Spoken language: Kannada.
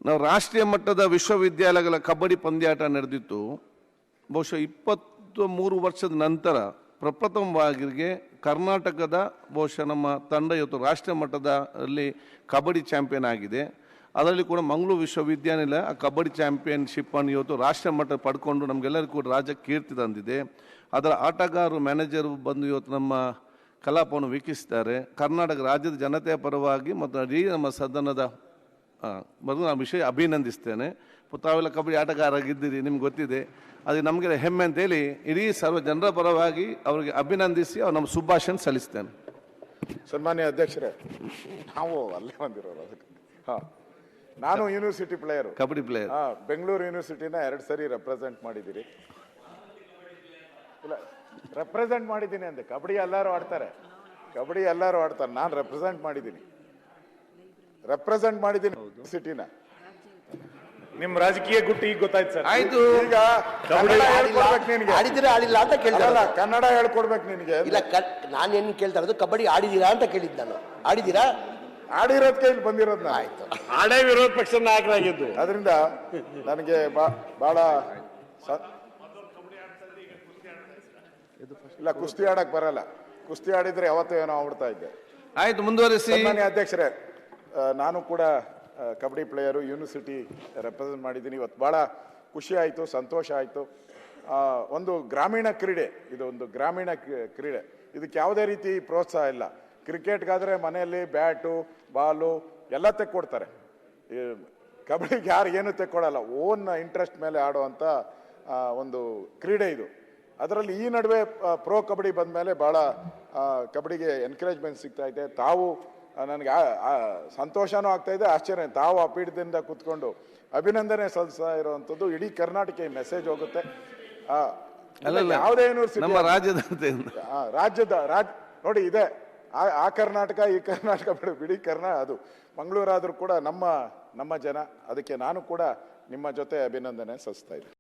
ನಾವು ರಾಷ್ಟ್ರೀಯ ಮಟ್ಟದ ವಿಶ್ವವಿದ್ಯಾಲಯಗಳ ಕಬಡ್ಡಿ ಪಂದ್ಯಾಟ ನಡೆದಿತ್ತು. ಬಹುಶಃ 23 ವರ್ಷದ ನಂತರ ಪ್ರಪ್ರಥಮವಾಗಿ ಕರ್ನಾಟಕದ ಬಹುಶಃ ನಮ್ಮ ತಂಡ ಇವತ್ತು ರಾಷ್ಟ್ರೀಯ ಮಟ್ಟದಲ್ಲಿ ಕಬಡ್ಡಿ ಚಾಂಪಿಯನ್ ಆಗಿದೆ. ಅದರಲ್ಲಿ ಕೂಡ ಮಂಗಳೂರು ವಿಶ್ವವಿದ್ಯಾನಿಲಯ ಆ ಕಬಡ್ಡಿ ಚಾಂಪಿಯನ್ಶಿಪ್ ಅನ್ನು ಇವತ್ತು ರಾಷ್ಟ್ರೀಯ ಮಟ್ಟ ಪಡ್ಕೊಂಡು ನಮಗೆಲ್ಲರಿಗೂ ಕೂಡ ರಾಜ್ಯ ಕೀರ್ತಿ ತಂದಿದೆ. ಅದರ ಆಟಗಾರರು ಮ್ಯಾನೇಜರ್ ಬಂದು ಇವತ್ತು ನಮ್ಮ ಕಲಾಪವನ್ನು ವೀಕ್ಷಿಸಿದ್ದಾರೆ. ಕರ್ನಾಟಕ ರಾಜ್ಯದ ಜನತೆಯ ಪರವಾಗಿ ಮತ್ತು ಇಡೀ ನಮ್ಮ ಸದನದ ಮೊದಲು ನಾನು ವಿಷಯ ಅಭಿನಂದಿಸ್ತೇನೆ. ತಾವೆಲ್ಲ ಕಬಡ್ಡಿ ಆಟಗಾರರಾಗಿದ್ದೀರಿ, ನಿಮ್ಗೆ ಗೊತ್ತಿದೆ. ಅದು ನಮಗೆ ಹೆಮ್ಮೆ ಅಂತೇಳಿ ಇಡೀ ಸರ್ವ ಜನರ ಪರವಾಗಿ ಅವರಿಗೆ ಅಭಿನಂದಿಸಿ ಅವ್ರು ನಮ್ಮ ಶುಭಾಶಯ ಸಲ್ಲಿಸ್ತೇನೆ. ಸನ್ಮಾನ್ಯ ಅಧ್ಯಕ್ಷರೇ, ನಾವು ಅಲ್ಲೇ ಬಂದಿರೋರು. ಅದಕ್ಕೆ ನಾನು university player, kabaddi player. Bengaluru ಯೂನಿವರ್ಸಿಟಿನ 2 ಸರಿ ರೆಪ್ರೆಸೆಂಟ್ ಮಾಡಿದ್ದೀರಿ. ಇಲ್ಲ, ರೆಪ್ರೆಸೆಂಟ್ ಮಾಡಿದ್ದೀನಿ ಅಂದೆ. ಕಬಡ್ಡಿ ಎಲ್ಲರೂ ಆಡ್ತಾರೆ, ಕಬಡ್ಡಿ ಎಲ್ಲರೂ ಆಡ್ತಾರೆ. ನಾನು ರೆಪ್ರೆಸೆಂಟ್ ಮಾಡಿದ್ದೀನಿ ಯೂನಿವರ್ಸಿಟಿನ. ನಿಮ್ ರಾಜಕೀಯ ಗುಟ್ಟು ಈಗ ಗೊತ್ತಾಯ್ತು ಸರ್. ಆಯ್ತು, ಈಗ ಕನ್ನಡ ಹೇಳ್ಕೊಡ್ಬೇಕು ನಿನಗೆ. ಆಡಿದಿರಾ ಆಡಿಲ್ಲ ಅಂತ ಕೇಳಿದ್ರಲ್ಲ, ಕನ್ನಡ ಹೇಳ್ಕೊಡ್ಬೇಕು ನಿನಗೆ. ಇಲ್ಲ, ನಾನೇನು ಕೇಳ್ತಾ ಇರೋದು ಕಬಡ್ಡಿ ಆಡಿದೀರಾ ಅಂತ ಕೇಳಿದ್ ನಾನು. ಆಡಿದೀರಾ? ಆಡಿರೋದಕ್ಕೆ ಇಲ್ಲಿ ಬಂದಿರೋದು. ಆಯ್ತು, ಆಡೇ ವಿರೋಧ ಪಕ್ಷದ ನಾಯಕರಾಗಿದ್ದು. ಅದರಿಂದ ನನಗೆ ಬಹಳ ಇಲ್ಲ, ಕುಸ್ತಿ ಆಡಕ್ ಬರಲ್ಲ. ಕುಸ್ತಿ ಆಡಿದ್ರೆ ಯಾವತ್ತೂ ಏನೋ ಆಗ್ಬಿಡ್ತಾ ಇದ್ದೆ. ಆಯ್ತು, ಮುಂದುವರಿಸಿ. ಸನ್ಮಾನ್ಯ ಅಧ್ಯಕ್ಷರೇ, ನಾನು ಕೂಡ ಕಬಡ್ಡಿ ಪ್ಲೇಯರು, ಯೂನಿವರ್ಸಿಟಿ ರೆಪ್ರೆಸೆಂಟ್ ಮಾಡಿದ್ದೀನಿ. ಇವತ್ತು ಭಾಳ ಖುಷಿ ಆಯಿತು, ಸಂತೋಷ ಆಯಿತು. ಒಂದು ಗ್ರಾಮೀಣ ಕ್ರೀಡೆ, ಇದು ಒಂದು ಗ್ರಾಮೀಣ ಕ್ರೀಡೆ. ಇದಕ್ಕೆ ಯಾವುದೇ ರೀತಿ ಪ್ರೋತ್ಸಾಹ ಇಲ್ಲ. ಕ್ರಿಕೆಟ್ಗಾದರೆ ಮನೆಯಲ್ಲಿ ಬ್ಯಾಟು ಬಾಲು ಎಲ್ಲ ತೆಕ್ಕೊಡ್ತಾರೆ. ಕಬಡ್ಡಿಗೆ ಯಾರು ಏನೂ ತೆಕ್ಕೊಡಲ್ಲ. ಓನ್ ಇಂಟ್ರೆಸ್ಟ್ ಮೇಲೆ ಆಡುವಂಥ ಒಂದು ಕ್ರೀಡೆ ಇದು. ಅದರಲ್ಲಿ ಈ ನಡುವೆ ಪ್ರೋ ಕಬಡ್ಡಿ ಬಂದ ಮೇಲೆ ಭಾಳ ಕಬಡ್ಡಿಗೆ ಎನ್ಕರೇಜ್ಮೆಂಟ್ ಸಿಗ್ತಾ ಇದೆ. ತಾವು ನನಗೆ ಸಂತೋಷನೂ ಆಗ್ತಾ ಇದೆ, ಆಶ್ಚರ್ಯ. ತಾವು ಆ ಪೀಠದಿಂದ ಕೂತ್ಕೊಂಡು ಅಭಿನಂದನೆ ಸಲ್ಲಿಸ್ತಾ ಇರುವಂಥದ್ದು ಇಡೀ ಕರ್ನಾಟಕ ಈ ಮೆಸೇಜ್ ಹೋಗುತ್ತೆ. ಯಾವುದೇ ಯೂನಿವರ್ಸಿಟಿ ರಾಜ್ಯದ ನೋಡಿ ಇದೆ, ಆ ಕರ್ನಾಟಕ ಈ ಕರ್ನಾಟಕ ಬಿಡಿ ಅದು ಮಂಗಳೂರಾದರೂ ಕೂಡ ನಮ್ಮ ಜನ. ಅದಕ್ಕೆ ನಾನು ಕೂಡ ನಿಮ್ಮ ಜೊತೆ ಅಭಿನಂದನೆ ಸಲ್ಲಿಸ್ತಾ ಇದ್ದೀನಿ.